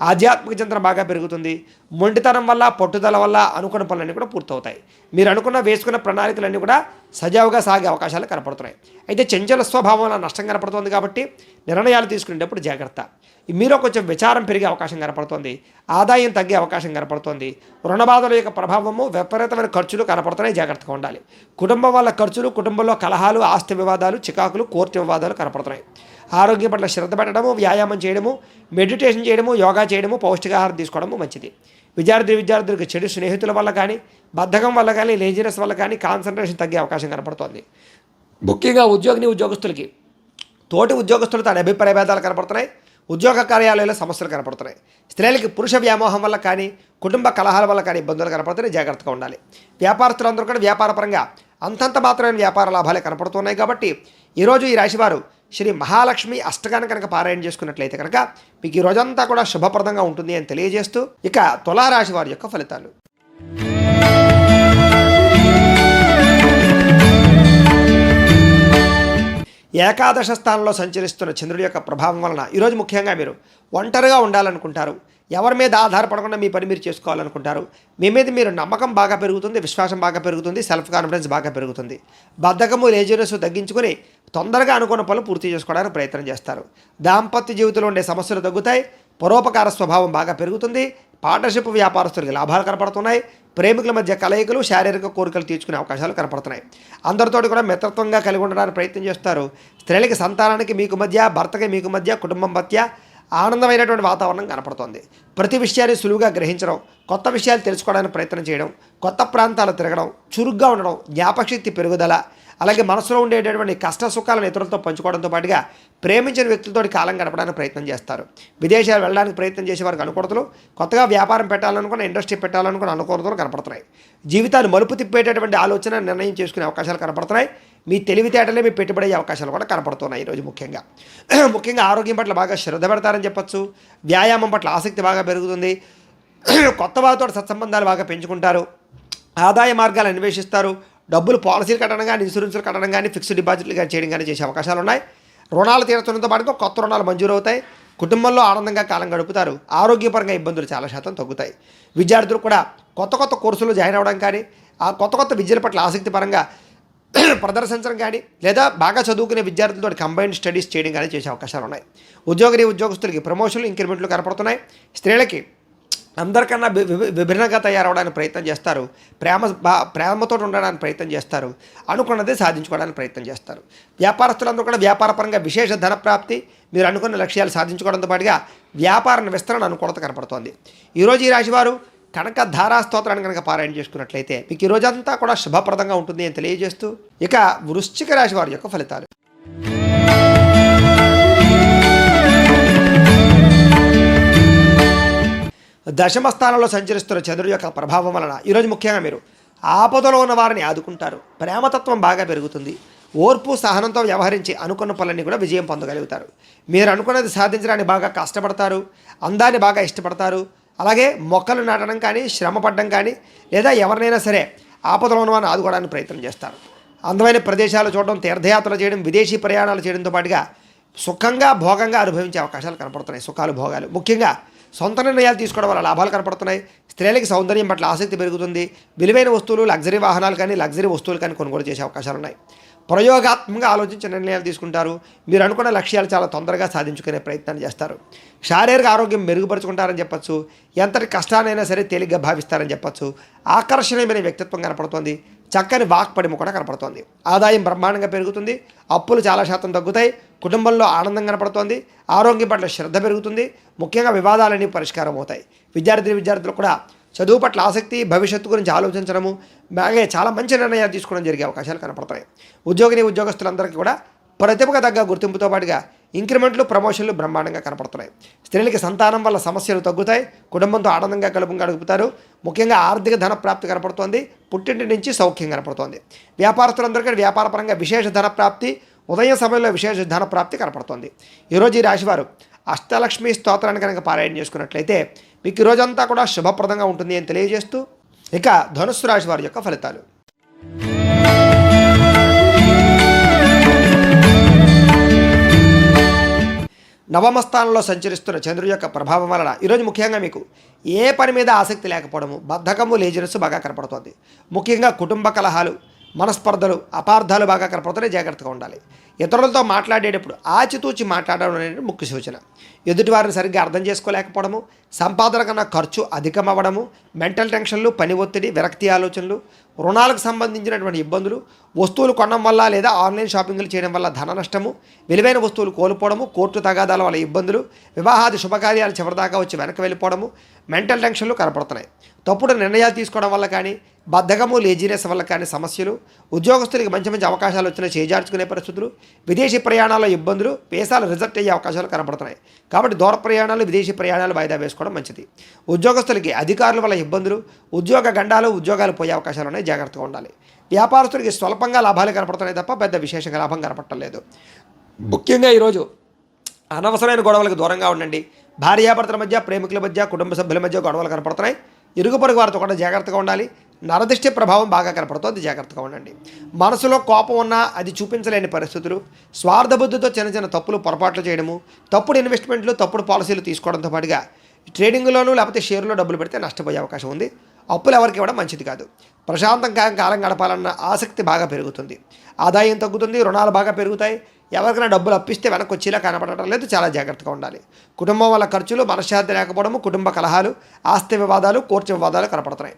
ఆధ్యాత్మిక చింతన బాగా పెరుగుతుంది. మొండితనం వల్ల, పట్టుదల వల్ల అనుకున్న పనులన్నీ కూడా పూర్తవుతాయి. మీరు వేసుకున్న ప్రణాళికలన్నీ కూడా సజావుగా సాగే అవకాశాలు కనపడుతున్నాయి. అయితే చంచల స్వభావం వల్ల నష్టం కనపడుతుంది కాబట్టి నిర్ణయాలు తీసుకునేటప్పుడు జాగ్రత్త. మీలో కొంచెం విచారం పెరిగే అవకాశం కనపడుతుంది. ఆదాయం తగ్గే అవకాశం కనపడుతుంది. రుణబాధల యొక్క ప్రభావము, విపరీతమైన ఖర్చులు కనపడుతున్నాయి. జాగ్రత్తగా ఉండాలి. కుటుంబం వల్ల ఖర్చులు, కుటుంబంలో కలహాలు, ఆస్తి వివాదాలు, చికాకులు, కోర్టు వివాదాలు కనపడుతున్నాయి. ఆరోగ్యం పట్ల శ్రద్ధ పెట్టడము, వ్యాయామం చేయడము, మెడిటేషన్ చేయడము, యోగా చేయడము, పౌష్టికాహారం తీసుకోవడము మంచిది. విద్యార్థులకు చెడు స్నేహితుల వల్ల కానీ, బద్ధకం వల్ల కానీ, లేజినెస్ వల్ల కానీ కాన్సన్ట్రేషన్ తగ్గే అవకాశం కనపడుతోంది. ముఖ్యంగా ఉద్యోగస్తులకి తోటి ఉద్యోగస్తులతో అభిప్రాయ భేదాలు కనపడుతున్నాయి. ఉద్యోగ కార్యాలయాల్లో సమస్యలు కనపడుతున్నాయి. స్త్రీలకి పురుష వ్యామోహం వల్ల కానీ, కుటుంబ కలహాల వల్ల కానీ ఇబ్బందులు కనపడుతున్నాయి. జాగ్రత్తగా ఉండాలి. వ్యాపారస్తులందరూ కూడా వ్యాపారపరంగా అంతంత మాత్రమైన వ్యాపార లాభాలే కనపడుతున్నాయి. కాబట్టి ఈరోజు ఈ రాశివారు శ్రీ మహాలక్ష్మి అష్టకాన్ని కనుక పారాయణ చేసుకున్నట్లయితే కనుక మీకు ఈ రోజంతా కూడా శుభప్రదంగా ఉంటుంది అని తెలియజేస్తూ, ఇక తులారాశి వారి యొక్క ఫలితాలు. ఏకాదశ స్థానంలో సంచరిస్తున్న చంద్రుడి యొక్క ప్రభావం వలన ఈరోజు ముఖ్యంగా మీరు ఒంటరిగా ఉండాలనుకుంటారు. ఎవరి మీద ఆధారపడకుండా మీ పని మీరు చేసుకోవాలనుకుంటారు. మీ మీద మీరు నమ్మకం బాగా పెరుగుతుంది, విశ్వాసం బాగా పెరుగుతుంది, సెల్ఫ్ కాన్ఫిడెన్స్ బాగా పెరుగుతుంది. బద్ధకము, లేజినెస్ తగ్గించుకొని తొందరగా అనుకున్న పనులు పూర్తి చేసుకోవడానికి ప్రయత్నం చేస్తారు. దాంపత్య జీవితంలో ఉండే సమస్యలు తగ్గుతాయి. పరోపకార స్వభావం బాగా పెరుగుతుంది. పార్ట్నర్షిప్ వ్యాపారస్తులకి లాభాలు కనపడుతున్నాయి. ప్రేమికుల మధ్య కలయికలు, శారీరక కోరికలు తీర్చుకునే అవకాశాలు కనపడుతున్నాయి. అందరితోటి కూడా మిత్రత్వంగా కలిగి ఉండడానికి ప్రయత్నం చేస్తారు. స్త్రీలకి సంతానానికి మీకు మధ్య, భర్తకి మీకు మధ్య, కుటుంబం మధ్య ఆనందమైనటువంటి వాతావరణం కనపడుతోంది. ప్రతి విషయాన్ని సులువుగా గ్రహించడం, కొత్త విషయాలు తెలుసుకోవడానికి ప్రయత్నం చేయడం, కొత్త ప్రాంతాలు తిరగడం, చురుగ్గా ఉండడం, జ్ఞాపకశక్తి పెరుగుదల, అలాగే మనసులో ఉండేటటువంటి కష్ట సుఖాలను ఇతరులతో పంచుకోవడంతో పాటుగా ప్రేమించిన వ్యక్తులతో కాలం గడపడానికి ప్రయత్నం చేస్తారు. విదేశాలు వెళ్ళడానికి ప్రయత్నం చేసే వారికి అనుకూలతలు, కొత్తగా వ్యాపారం పెట్టాలనుకున్న, ఇండస్ట్రీ పెట్టాలనుకున్న అనుకూలతలు కనపడుతున్నాయి. జీవితాన్ని మలుపు తిప్పేటటువంటి ఆలోచన, నిర్ణయం చేసుకునే అవకాశాలు కనపడుతున్నాయి. మీ తెలివితేటలే మీ పెట్టుబడి అవకాశాలు కూడా కనపడుతున్నాయి. ఈరోజు ముఖ్యంగా ఆరోగ్యం పట్ల బాగా శ్రద్ధ పెడతారని చెప్పచ్చు. వ్యాయామం పట్ల ఆసక్తి బాగా పెరుగుతుంది. కొత్త వారితో సత్సంబంధాలు బాగా పెంచుకుంటారు. ఆదాయ మార్గాలు అన్వేషిస్తారు. డబ్బులు పాలసీలు కట్టడం కానీ, ఇన్సూరెన్స్లు కట్టడం కానీ, ఫిక్స్డ్ డిపాజిట్లు కానీ చేయడం కానీ చేసే అవకాశాలు ఉన్నాయి. రుణాలు తీర్చడంతో పాటుగా కొత్త రుణాలు మంజూరు అవుతాయి. కుటుంబంలో ఆనందంగా కాలం గడుపుతారు. ఆరోగ్యపరంగా ఇబ్బందులు చాలా శాతం తగ్గుతాయి. విద్యార్థులు కూడా కొత్త కోర్సులు జాయిన్ అవ్వడం కానీ, ఆ కొత్త విద్యల పట్ల ఆసక్తి పరంగా ప్రదర్శించడం కానీ, లేదా బాగా చదువుకునే విద్యార్థులతో కంబైన్డ్ స్టడీస్ చేయడం కానీ చేసే అవకాశాలు ఉన్నాయి. ఉద్యోగస్తులకి ప్రమోషన్లు, ఇంక్రిమెంట్లు కనపడుతున్నాయి. స్త్రీలకి అందరికన్నా విభిన్నంగా తయారవడానికి ప్రయత్నం చేస్తారు. ప్రేమతో ఉండడానికి ప్రయత్నం చేస్తారు. అనుకున్నదే సాధించుకోవడానికి ప్రయత్నం చేస్తారు. వ్యాపారస్తులందరూ కూడా వ్యాపారపరంగా విశేష ధన ప్రాప్తి, మీరు అనుకున్న లక్ష్యాలు సాధించుకోవడంతో పాటుగా వ్యాపార విస్తరణ అనుకూలత కనపడుతోంది. ఈరోజు ఈ రాశివారు కనుక ధారా స్తోత్రాన్ని కనుక పారాయణ చేసుకున్నట్లయితే మీకు ఈ రోజంతా కూడా శుభప్రదంగా ఉంటుంది అని తెలియజేస్తూ, ఇక వృశ్చిక రాశి వారి యొక్క ఫలితాలు. దశమ స్థానంలో సంచరిస్తున్న చంద్రుడి యొక్క ప్రభావం వలన ఈరోజు ముఖ్యంగా మీరు ఆపదలో ఉన్న వారిని ఆదుకుంటారు. ప్రేమతత్వం బాగా పెరుగుతుంది. ఓర్పు సహనంతో వ్యవహరించి అనుకున్న పనులన్నీ కూడా విజయం పొందగలుగుతారు. మీరు అనుకున్నది సాధించడానికి బాగా కష్టపడతారు. అందాన్ని బాగా ఇష్టపడతారు. అలాగే మొక్కలు నాటడం కానీ, శ్రమ పడడం కానీ, లేదా ఎవరినైనా సరే ఆపదలో ఉన్న వారిని ఆదుకోవడానికి ప్రయత్నం చేస్తారు. అందమైన ప్రదేశాలు చూడడం, తీర్థయాత్రలు చేయడం, విదేశీ ప్రయాణాలు చేయడంతో పాటుగా సుఖంగా భోగంగా అనుభవించే అవకాశాలు కనపడుతున్నాయి. సుఖాలు భోగాలు ముఖ్యంగా సొంత నిర్ణయాలు తీసుకోవడం వల్ల లాభాలు కనపడుతున్నాయి. స్త్రీలకి సౌందర్యం పట్ల ఆసక్తి పెరుగుతుంది. విలువైన వస్తువులు, లగ్జరీ వాహనాలు కానీ, లగ్జరీ వస్తువులు కానీ కొనుగోలు చేసే అవకాశాలు ఉన్నాయి. ప్రయోగాత్మకంగా ఆలోచించి నిర్ణయాలు తీసుకుంటారు. మీరు అనుకున్న లక్ష్యాలు చాలా తొందరగా సాధించుకునే ప్రయత్నం చేస్తారు. శారీరక ఆరోగ్యం మెరుగుపరుచుకుంటారని చెప్పచ్చు. ఎంతటి కష్టానైనా సరే తేలిగ్గా భావిస్తారని చెప్పచ్చు. ఆకర్షణీయమైన వ్యక్తిత్వం కనపడుతోంది. చక్కని వాక్పడిమ కూడా కనపడుతోంది. ఆదాయం బ్రహ్మాండంగా పెరుగుతుంది. అప్పులు చాలా శాతం తగ్గుతాయి. కుటుంబంలో ఆనందం కనపడుతోంది. ఆరోగ్యం పట్ల శ్రద్ధ పెరుగుతుంది. ముఖ్యంగా వివాదాలన్నీ పరిష్కారం అవుతాయి. విద్యార్థులు కూడా చదువు పట్ల ఆసక్తి, భవిష్యత్తు గురించి ఆలోచించడము, అలాగే చాలా మంచి నిర్ణయాలు తీసుకోవడం జరిగే అవకాశాలు కనపడతాయి. ఉద్యోగస్తులందరికీ కూడా ప్రతిభకు తగ్గ గుర్తింపుతో పాటుగా ఇంక్రిమెంట్లు, ప్రమోషన్లు బ్రహ్మాండంగా కనపడుతున్నాయి. స్త్రీలకి సంతానం వల్ల సమస్యలు తగ్గుతాయి. కుటుంబంతో ఆనందంగా గడుపుతారు. ముఖ్యంగా ఆర్థిక ధన ప్రాప్తి కనపడుతోంది. పుట్టింటి నుంచి సౌఖ్యం కనపడుతోంది. వ్యాపారస్తులందరికీ వ్యాపారపరంగా విశేష ధన ప్రాప్తి, ఉదయం సమయంలో విశేష ధన ప్రాప్తి కనపడుతోంది. ఈరోజు ఈ రాశివారు అష్టలక్ష్మి స్తోత్రాన్ని కనుక పారాయణ చేసుకున్నట్లయితే మీకు ఈ రోజంతా కూడా శుభప్రదంగా ఉంటుంది అని తెలియజేస్తూ, ఇక ధనుస్సు రాశి వారి యొక్క ఫలితాలు. నవమ స్థానంలో సంచరిస్తున్న చంద్రుడి యొక్క ప్రభావం వలన ఈరోజు ముఖ్యంగా మీకు ఏ పని మీద ఆసక్తి లేకపోవడము, బద్ధకము, లేజినెస్ బాగా కనపడుతుంది. ముఖ్యంగా కుటుంబ కలహాలు, మనస్పర్ధలు, అపార్థాలు బాగా కనపడుతున్నాయి. జాగ్రత్తగా ఉండాలి. ఇతరులతో మాట్లాడేటప్పుడు ఆచితూచి మాట్లాడడం అనేది ముఖ్య సూచన. ఎదుటివారిని సరిగ్గా అర్థం చేసుకోలేకపోవడము, సంపాదన కన్నా ఖర్చు అధికమవ్వడము, మెంటల్ టెన్షన్లు, పని ఒత్తిడి, విరక్తి ఆలోచనలు, రుణాలకు సంబంధించినటువంటి ఇబ్బందులు, వస్తువులు కొనడం వల్ల లేదా ఆన్లైన్ షాపింగ్లు చేయడం వల్ల ధన నష్టము, విలువైన వస్తువులు కోల్పోవడము, కోర్టు తగాదాల వల్ల ఇబ్బందులు, వివాహాది శుభకార్యాలు చివరిదాకా వచ్చి వెనక్కి వెళ్ళిపోవడము, మెంటల్ టెన్షన్లు కనపడుతున్నాయి. తప్పుడు నిర్ణయాలు తీసుకోవడం వల్ల కానీ, బద్ధకము, లేజినెస్ వల్ల కానీ సమస్యలు, ఉద్యోగస్తులకి మంచి మంచి అవకాశాలు వచ్చినా చేజార్చుకునే పరిస్థితులు, విదేశీ ప్రయాణాల్లో ఇబ్బందులు, వీసాలు రిజెక్ట్ అయ్యే అవకాశాలు కనపడుతున్నాయి. కాబట్టి దూర ప్రయాణాలు, విదేశీ ప్రయాణాలు వాయిదా వేసుకోవడం మంచిది. ఉద్యోగస్తులకి అధికారుల వల్ల ఇబ్బందులు, ఉద్యోగ గండాలు, ఉద్యోగాలు పోయే అవకాశాలు ఉన్నాయి. జాగ్రత్తగా ఉండాలి. వ్యాపారస్తులకి స్వల్పంగా లాభాలు కనపడుతున్నాయి తప్ప పెద్ద విశేషంగా లాభం కనపడటం లేదు. ముఖ్యంగా ఈరోజు అనవసరమైన గొడవలకు దూరంగా ఉండండి. భార్యాభర్తల మధ్య, ప్రేమికుల మధ్య, కుటుంబ సభ్యుల మధ్య గొడవలు కనపడుతున్నాయి. ఇరుగు పొరుగు వారితో కూడా జాగ్రత్తగా ఉండాలి. నరదృష్టి ప్రభావం బాగా కనపడుతుంది. జాగ్రత్తగా ఉండండి. మనసులో కోపం ఉన్నా అది చూపించలేని పరిస్థితులు, స్వార్థబుద్ధితో చిన్న చిన్న తప్పులు, పొరపాట్లు చేయడము, తప్పుడు ఇన్వెస్ట్మెంట్లు, తప్పుడు పాలసీలు తీసుకోవడంతో పాటుగా ట్రేడింగ్లోనూ లేకపోతే షేర్లో డబ్బులు పెడితే నష్టపోయే అవకాశం ఉంది. అప్పులు ఎవరికి ఇవ్వడం మంచిది కాదు. ప్రశాంతంగా కాలం గడపాలన్న ఆసక్తి బాగా పెరుగుతుంది. ఆదాయం తగ్గుతుంది. రుణాలు బాగా పెరుగుతాయి. ఎవరికైనా డబ్బులు అప్పిస్తే వెనక్కి వచ్చేలా కనపడటం లేదు. చాలా జాగ్రత్తగా ఉండాలి. కుటుంబం వల్ల ఖర్చులు, మనశ్శాంతి లేకపోవడము, కుటుంబ కలహాలు, ఆస్తి వివాదాలు, కోర్టు వివాదాలు కనపడుతున్నాయి.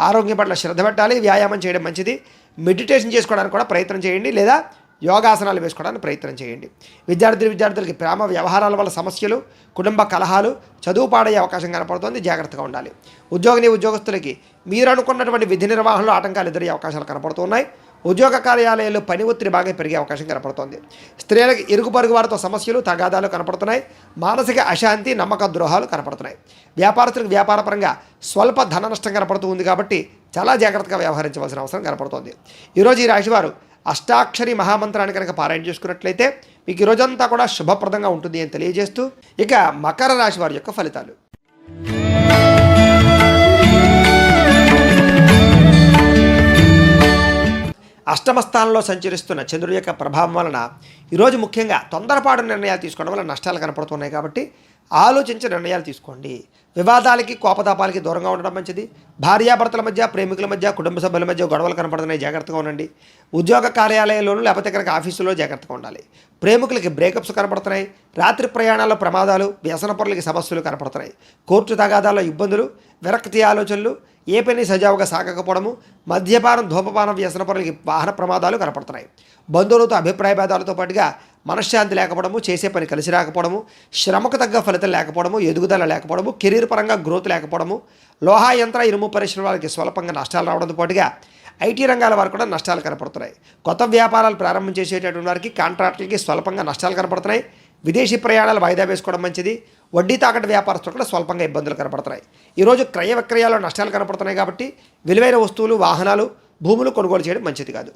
ఆరోగ్యం పట్ల శ్రద్ధ పెట్టాలి. వ్యాయామం చేయడం మంచిది. మెడిటేషన్ చేసుకోవడానికి కూడా ప్రయత్నం చేయండి, లేదా యోగాసనాలు వేసుకోవడానికి ప్రయత్నం చేయండి. విద్యార్థులకి ప్రేమ వ్యవహారాల వల్ల సమస్యలు, కుటుంబ కలహాలు, చదువు పాడయ్యే అవకాశం కనపడుతుంది. జాగ్రత్తగా ఉండాలి. ఉద్యోగస్తులకి మీరు అనుకున్నటువంటి విధి నిర్వహణలో ఆటంకాలు ఎదురయ్యే అవకాశాలు కనపడుతున్నాయి. ఉద్యోగ కార్యాలయాల్లో పని ఒత్తిడి బాగా పెరిగే అవకాశం కనపడుతోంది. స్త్రీలకు ఇరుగు పొరుగు వారితో సమస్యలు, తగాదాలు కనపడుతున్నాయి. మానసిక అశాంతి, నమ్మక ద్రోహాలు కనపడుతున్నాయి. వ్యాపారస్తులకు వ్యాపారపరంగా స్వల్ప ధన నష్టం కనపడుతూ ఉంది. కాబట్టి చాలా జాగ్రత్తగా వ్యవహరించవలసిన అవసరం కనపడుతోంది. ఈరోజు ఈ రాశివారు అష్టాక్షరి మహామంత్రాన్ని కనుక పారాయణ చేసుకున్నట్లయితే మీకు ఈ రోజంతా కూడా శుభప్రదంగా ఉంటుంది అని తెలియజేస్తూ, ఇక మకర రాశి వారి యొక్క ఫలితాలు. అష్టమ స్థానంలో సంచరిస్తున్న చంద్రుడి యొక్క ప్రభావం వలన ఈరోజు ముఖ్యంగా తొందరపాటు నిర్ణయాలు తీసుకోవడం వల్ల నష్టాలు కనపడుతున్నాయి. కాబట్టి ఆలోచించి నిర్ణయాలు తీసుకోండి. వివాదాలకి కోపతాపాలకి దూరంగా ఉండడం మంచిది. భార్యాభర్తల మధ్య, ప్రేమికుల మధ్య, కుటుంబ సభ్యుల మధ్య గొడవలు కనపడుతున్నాయి, జాగ్రత్తగా ఉండండి. ఉద్యోగ కార్యాలయంలోనూ లేకపోతే ఇక్కడికి ఆఫీసులో జాగ్రత్తగా ఉండాలి. ప్రేమికులకి బ్రేకప్స్ కనపడుతున్నాయి. రాత్రి ప్రయాణాల్లో ప్రమాదాలు, వ్యసన పరులకి సమస్యలు కనపడుతున్నాయి. కోర్టు తగాదాల్లో ఇబ్బందులు, విరక్తి ఆలోచనలు, ఏ పని సజావుగా సాగకపోవడము, మద్యపానం, ధూమపానం, వ్యసన పరులకి వాహన ప్రమాదాలు కనపడుతున్నాయి. బంధువులతో అభిప్రాయ భేదాలతో పాటుగా మనశ్శాంతి లేకపోవడము, చేసే పని కలిసి రాకపోవడము, శ్రమకు తగ్గ ఫలితం లేకపోవడము, ఎదుగుదల లేకపోవడము, కెరీర్ పరంగా గ్రోత్ లేకపోవడము, లోహా యంత్ర ఇనుము పరిశ్రమ వాళ్ళకి స్వల్పంగా నష్టాలు రావడంతో పాటుగా ఐటీ రంగాల వారికి కూడా నష్టాలు కనపడుతున్నాయి. కొత్త వ్యాపారాలు ప్రారంభం చేసేటటువంటి వారికి కాంట్రాక్టులకి స్వల్పంగా నష్టాలు కనపడుతున్నాయి. విదేశీ ప్రయాణాలు వాయిదా వేసుకోవడం మంచిది. వడ్డీ తాకట్టు వ్యాపారస్తులు కూడా స్వల్పంగా ఇబ్బందులు కనపడుతున్నాయి. ఈరోజు క్రయ విక్రయాల్లో నష్టాలు కనపడుతున్నాయి కాబట్టి విలువైన వస్తువులు, వాహనాలు, భూములు కొనుగోలు చేయడం మంచిది కాదు.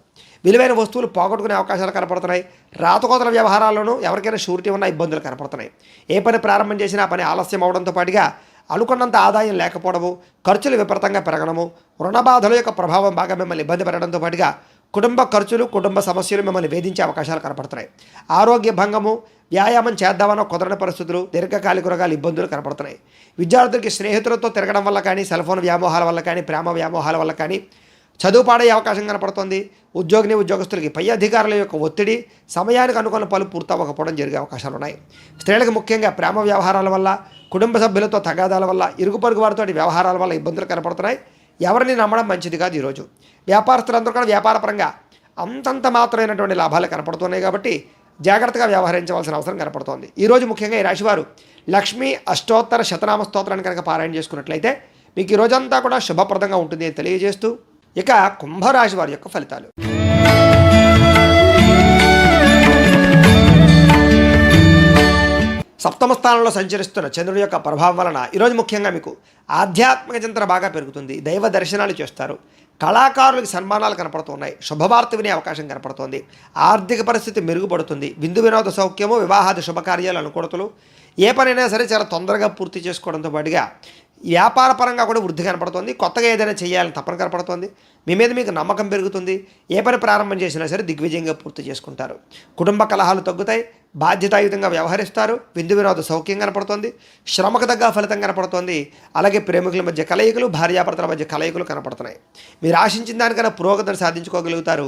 విలువైన వస్తువులు పోగొట్టుకునే అవకాశాలు కనపడుతున్నాయి. రాతకోతల వ్యవహారాల్లోనూ ఎవరికైనా షూరిటీ ఉన్న ఇబ్బందులు కనపడుతున్నాయి. ఏ పని ప్రారంభం చేసినా పని ఆలస్యం అవడంతో పాటుగా అనుకున్నంత ఆదాయం లేకపోవడము, ఖర్చులు విపరీతంగా పెరగడము, రుణ బాధల యొక్క ప్రభావం బాగా మిమ్మల్ని ఇబ్బంది పెట్టడంతో పాటుగా కుటుంబ ఖర్చులు, కుటుంబ సమస్యలు మిమ్మల్ని వేధించే అవకాశాలు కనపడుతున్నాయి. ఆరోగ్య భంగము, వ్యాయామం చేద్దామన్న కుదరని పరిస్థితులు, దీర్ఘకాలిక రోగాలు, ఇబ్బందులు కనపడుతున్నాయి. విద్యార్థులకి స్నేహితులతో తిరగడం వల్ల కానీ, సెల్ ఫోన్ వ్యామోహాల వల్ల కానీ, ప్రేమ వ్యామోహాల వల్ల కానీ చదువు పాడయ్యే అవకాశం కనపడుతుంది. ఉద్యోగస్తులకి పై అధికారుల యొక్క ఒత్తిడి, సమయానికి అనుకున్న పనులు పూర్తవ్వకపోవడం జరిగే అవకాశాలు ఉన్నాయి. స్త్రీలకు ముఖ్యంగా ప్రేమ వ్యవహారాల వల్ల, కుటుంబ సభ్యులతో తగాదాల వల్ల, ఇరుగు పొరుగు వారితో వ్యవహారాల వల్ల ఇబ్బందులు కనపడుతున్నాయి. ఎవరిని నమ్మడం మంచిది కాదు. ఈరోజు వ్యాపారస్తులందరూ కూడా వ్యాపారపరంగా అంతంత మాత్రమైనటువంటి లాభాలు కనపడుతున్నాయి కాబట్టి జాగ్రత్తగా వ్యవహరించవలసిన అవసరం కనపడుతోంది. ఈరోజు ముఖ్యంగా ఈ రాశివారు లక్ష్మీ అష్టోత్తర శతనామ స్తోత్రాన్ని కనుక పారాయణ చేసుకున్నట్లయితే మీకు ఈ రోజంతా కూడా శుభప్రదంగా ఉంటుంది అని తెలియజేస్తూ ఇక కుంభరాశి వారి యొక్క ఫలితాలు. సప్తమ స్థానంలో సంచరిస్తున్న చంద్రుడి యొక్క ప్రభావం వలన ఈరోజు ముఖ్యంగా మీకు ఆధ్యాత్మిక చింతన బాగా పెరుగుతుంది. దైవ దర్శనాలు చేస్తారు. కళాకారులకు సన్మానాలు కనపడుతున్నాయి. శుభవార్త వినే అవకాశం కనపడుతోంది. ఆర్థిక పరిస్థితి మెరుగుపడుతుంది. విందు వినోద సౌఖ్యము, వివాహాది శుభకార్యాలు, అనుకూలతలు, ఏ పనైనా సరే చాలా తొందరగా పూర్తి చేసుకోవడంతో పాటుగా వ్యాపార పరంగా కూడా వృద్ధి కనపడుతుంది. కొత్తగా ఏదైనా చేయాలని తపన కనపడుతుంది. మీ మీద మీకు నమ్మకం పెరుగుతుంది. ఏ పని ప్రారంభం చేసినా సరే దిగ్విజయంగా పూర్తి చేసుకుంటారు. కుటుంబ కలహాలు తగ్గుతాయి. బాధ్యతాయుతంగా వ్యవహరిస్తారు. విందు వినోద సౌఖ్యం కనపడుతుంది. శ్రమకు తగ్గ ఫలితం కనపడుతుంది. అలాగే ప్రేమికుల మధ్య కలయికలు, భార్యాభర్తల మధ్య కలయికలు కనపడుతున్నాయి. మీరు ఆశించిన దానికన్నా పురోగతిని సాధించుకోగలుగుతారు.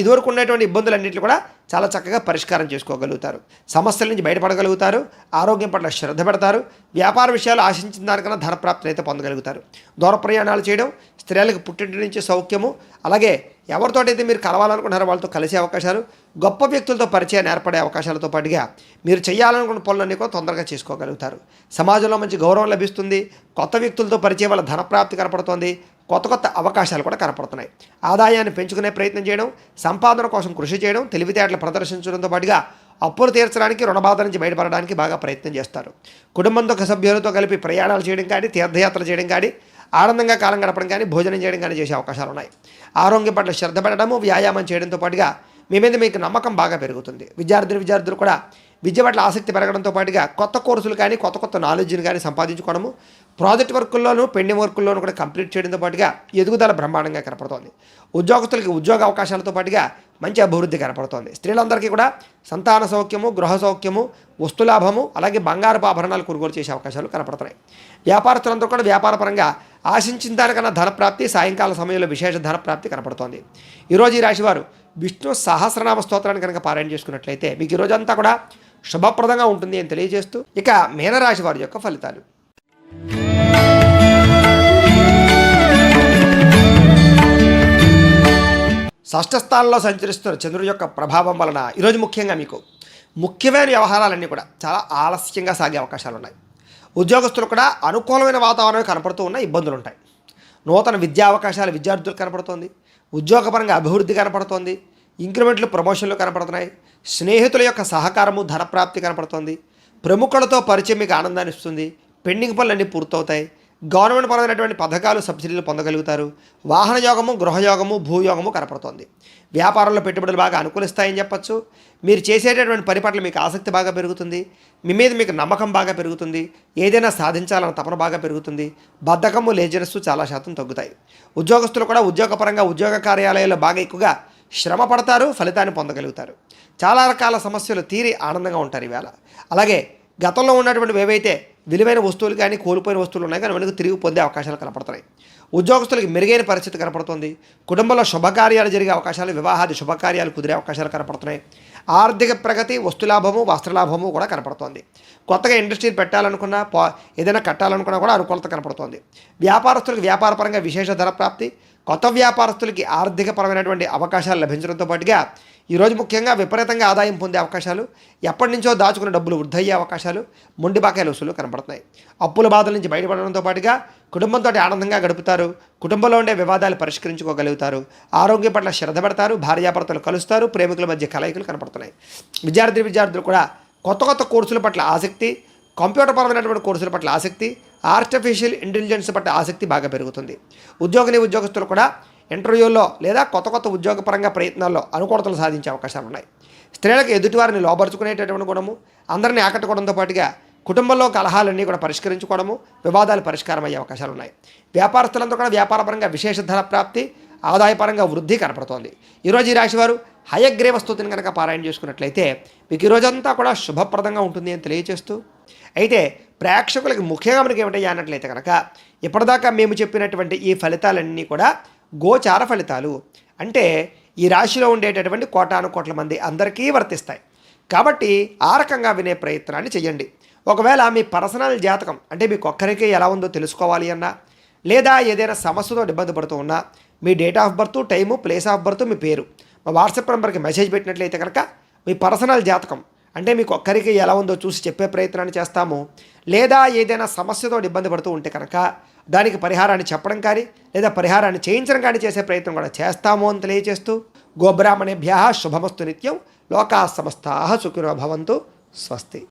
ఇదివరకు ఉన్నటువంటి ఇబ్బందులన్నింటినీ కూడా చాలా చక్కగా పరిష్కారం చేసుకోగలుగుతారు. సమస్యల నుంచి బయటపడగలుగుతారు. ఆరోగ్యం పట్ల శ్రద్ధ పెడతారు. వ్యాపార విషయాలు ఆశించిన దానికన్నా ధనప్రాప్తిని అయితే పొందగలుగుతారు. దూర ప్రయాణాలు చేయడం, స్త్రీలకు పుట్టింటి నుంచి సౌఖ్యము, అలాగే ఎవరితోటైతే మీరు కలవాలనుకుంటున్నారో వాళ్ళతో కలిసే అవకాశాలు, గొప్ప వ్యక్తులతో పరిచయాన్ని ఏర్పడే అవకాశాలతో పాటుగా మీరు చేయాలనుకున్న పనులన్నీ కూడా తొందరగా చేసుకోగలుగుతారు. సమాజంలో మంచి గౌరవం లభిస్తుంది. కొత్త వ్యక్తులతో పరిచయం వల్ల ధనప్రాప్తి కనపడుతోంది. కొత్త అవకాశాలు కూడా కనపడుతున్నాయి. ఆదాయాన్ని పెంచుకునే ప్రయత్నం చేయడం, సంపాదన కోసం కృషి చేయడం, తెలివితేటలు ప్రదర్శించడంతో పాటుగా అప్పులు తీర్చడానికి, రుణబాధ నుంచి బయటపడడానికి బాగా ప్రయత్నం చేస్తారు. కుటుంబంతో సభ్యులతో కలిపి ప్రయాణాలు చేయడం కానీ, తీర్థయాత్ర చేయడం కానీ, ఆనందంగా కాలం గడపడం కానీ, భోజనం చేయడం కానీ చేసే అవకాశాలు ఉన్నాయి. ఆరోగ్యం పట్ల శ్రద్ధ పెట్టడము, వ్యాయామం చేయడంతో పాటుగా మీ మీద మీకు నమ్మకం బాగా పెరుగుతుంది. విద్యార్థులు కూడా విద్య పట్ల ఆసక్తి పెరగడంతో పాటుగా కొత్త కోర్సులు కానీ, కొత్త నాలెడ్జ్ని కానీ సంపాదించుకోవడము, ప్రాజెక్ట్ వర్కుల్లోనూ, పెండింగ్ వర్కుల్లోనూ కూడా కంప్లీట్ చేయడంతో పాటుగా ఎదుగుదల బ్రహ్మాండంగా కనపడుతోంది. ఉద్యోగస్తులకి ఉద్యోగ అవకాశాలతో పాటుగా మంచి అభివృద్ధి కనపడుతోంది. స్త్రీలందరికీ కూడా సంతాన సౌఖ్యము, గృహ సౌఖ్యము, వస్తులాభము, అలాగే బంగారపు ఆభరణాలు కొనుగోలు చేసే అవకాశాలు కనపడుతున్నాయి. వ్యాపారస్తులందరూ కూడా వ్యాపారపరంగా ఆశించిన దానికన్నా ధనప్రాప్తి, సాయంకాల సమయంలో విశేష ధనప్రాప్తి కనపడుతోంది. ఈరోజు ఈ రాశివారు విష్ణు సహస్రనామ స్తోత్రాన్ని కనుక పారాయణ చేసుకున్నట్లయితే మీకు ఈ రోజంతా కూడా శుభప్రదంగా ఉంటుంది అని తెలియజేస్తూ ఇక మీనరాశి వారి యొక్క ఫలితాలు. షష్ఠ స్థానంలో సంచరిస్తున్న చంద్రుడి యొక్క ప్రభావం వలన ఈరోజు ముఖ్యంగా మీకు ముఖ్యమైన వ్యవహారాలన్నీ కూడా చాలా ఆలస్యంగా సాగే అవకాశాలు ఉన్నాయి. ఉద్యోగస్తులు కూడా అనుకూలమైన వాతావరణం కనపడుతూ ఉన్న ఇబ్బందులు ఉంటాయి. నూతన విద్యా అవకాశాలు విద్యార్థులకు కనపడుతోంది. ఉద్యోగపరంగా అభివృద్ధి కనపడుతోంది. ఇంక్రిమెంట్లు, ప్రమోషన్లు కనపడుతున్నాయి. స్నేహితుల యొక్క సహకారము, ధనప్రాప్తి కనపడుతోంది. ప్రముఖులతో పరిచయం మీకు ఆనందాన్ని ఇస్తుంది. పెండింగ్ పనులన్నీ పూర్తవుతాయి. గవర్నమెంట్ పరమైనటువంటి పథకాలు, సబ్సిడీలు పొందగలుగుతారు. వాహన యోగము, గృహయోగము, భూయోగము కనపడుతోంది. వ్యాపారంలో పెట్టుబడులు బాగా అనుకూలిస్తాయని చెప్పచ్చు. మీరు చేసేటటువంటి పని పట్ల మీకు ఆసక్తి బాగా పెరుగుతుంది. మీ మీద మీకు నమ్మకం బాగా పెరుగుతుంది. ఏదైనా సాధించాలన్న తపన బాగా పెరుగుతుంది. బద్ధకము, లేజినెస్ చాలా శాతం తగ్గుతాయి. ఉద్యోగస్తులు కూడా ఉద్యోగపరంగా ఉద్యోగ కార్యాలయాల్లో బాగా ఎక్కువగా శ్రమ పడతారు. ఫలితాన్ని పొందగలుగుతారు. చాలా రకాల సమస్యలు తీరి ఆనందంగా ఉంటారు ఈవేళ. అలాగే గతంలో ఉన్నటువంటి ఏవైతే విలువైన వస్తువులు కానీ కోల్పోయిన వస్తువులు ఉన్నాయి కానీ మనకు తిరిగి పొందే అవకాశాలు కనపడుతున్నాయి. ఉద్యోగస్తులకి మెరుగైన పరిస్థితి కనపడుతుంది. కుటుంబంలో శుభకార్యాలు జరిగే అవకాశాలు, వివాహాది శుభకార్యాలు కుదిరే అవకాశాలు కనపడుతున్నాయి. ఆర్థిక ప్రగతి, వస్తులాభము, వస్త్రలాభము కూడా కనపడుతోంది. కొత్తగా ఇండస్ట్రీలు పెట్టాలనుకున్నా, ఏదైనా కట్టాలనుకున్నా కూడా అనుకూలత కనపడుతోంది. వ్యాపారస్తులకు వ్యాపారపరంగా విశేష ధర ప్రాప్తి, కొత్త వ్యాపారస్తులకి ఆర్థికపరమైనటువంటి అవకాశాలు లభించడంతో పాటుగా ఈరోజు ముఖ్యంగా విపరీతంగా ఆదాయం పొందే అవకాశాలు, ఎప్పటి నుంచో దాచుకున్న డబ్బులు వృద్ధయ్యే అవకాశాలు, మొండి బకాయిల వసూలు కనపడుతున్నాయి. అప్పుల బాధల నుంచి బయటపడడంతో పాటుగా కుటుంబంతో ఆనందంగా గడుపుతారు. కుటుంబంలో ఉండే వివాదాలు పరిష్కరించుకోగలుగుతారు. ఆరోగ్యం పట్ల శ్రద్ధ పెడతారు. భార్యాభర్తలు కలుస్తారు. ప్రేమికుల మధ్య కలయికలు కనపడుతున్నాయి. విద్యార్థులు కూడా కొత్త కోర్సుల పట్ల ఆసక్తి, కంప్యూటర్ పరమైనటువంటి కోర్సుల పట్ల ఆసక్తి, ఆర్టిఫిషియల్ ఇంటెలిజెన్స్ పట్ల ఆసక్తి బాగా పెరుగుతుంది. ఉద్యోగస్తులు కూడా ఇంటర్వ్యూల్లో లేదా కొత్త ఉద్యోగపరంగా ప్రయత్నాల్లో అనుకూలతలు సాధించే అవకాశాలు ఉన్నాయి. స్త్రీలకు ఎదుటివారిని లోపరుచుకునేటటువంటి గుణము, అందరినీ ఆకట్టుకోవడంతో పాటుగా కుటుంబంలో కలహాలన్నీ కూడా పరిష్కరించుకోవడము, వివాదాలు పరిష్కారం అయ్యే అవకాశాలు ఉన్నాయి. వ్యాపారస్తులంతా కూడా వ్యాపారపరంగా విశేష ధర ప్రాప్తి, ఆదాయపరంగా వృద్ధి కనపడుతోంది. ఈరోజు ఈ రాశివారు హయగ్రీవ స్తుతిని కనుక పారాయణ చేసుకున్నట్లయితే మీకు ఈ రోజంతా కూడా శుభప్రదంగా ఉంటుంది అని తెలియజేస్తూ, అయితే ప్రేక్షకులకి ముఖ్యంగా మనకి ఏమిటయ్యా అన్నట్లయితే కనుక ఇప్పటిదాకా మేము చెప్పినటువంటి ఈ ఫలితాలన్నీ కూడా గోచార ఫలితాలు, అంటే ఈ రాశిలో ఉండేటటువంటి కోటానుకోట్ల మంది అందరికీ వర్తిస్తాయి. కాబట్టి ఆ రకంగా వినే ప్రయత్నాన్ని చేయండి. ఒకవేళ మీ పర్సనల్ జాతకం అంటే మీకు ఒక్కరికే ఎలా ఉందో తెలుసుకోవాలి అన్నా, లేదా ఏదైనా సమస్యతో ఇబ్బంది పడుతూ ఉన్నా, మీ date of birth, time, place of birth, మీ పేరు మా వాట్సాప్ నెంబర్కి మెసేజ్ పెట్టినట్లయితే కనుక మీ పర్సనల్ జాతకం అంటే మీకు ఒక్కరికి ఎలా ఉందో చూసి చెప్పే ప్రయత్నాన్ని చేస్తాము. లేదా ఏదైనా సమస్యతో ఇబ్బంది పడుతూ ఉంటే కనుక దానికి పరిహారాన్ని చెప్పడం కానీ లేదా పరిహారాన్ని చేయించడం కానీ చేసే ప్రయత్నం కూడా చేస్తాము అని తెలియజేస్తూ, గోబ్రాహ్మణేభ్యః శుభమస్తు నిత్యం, లోకాః సమస్తాః సుఖినో భవంతు. స్వస్తి.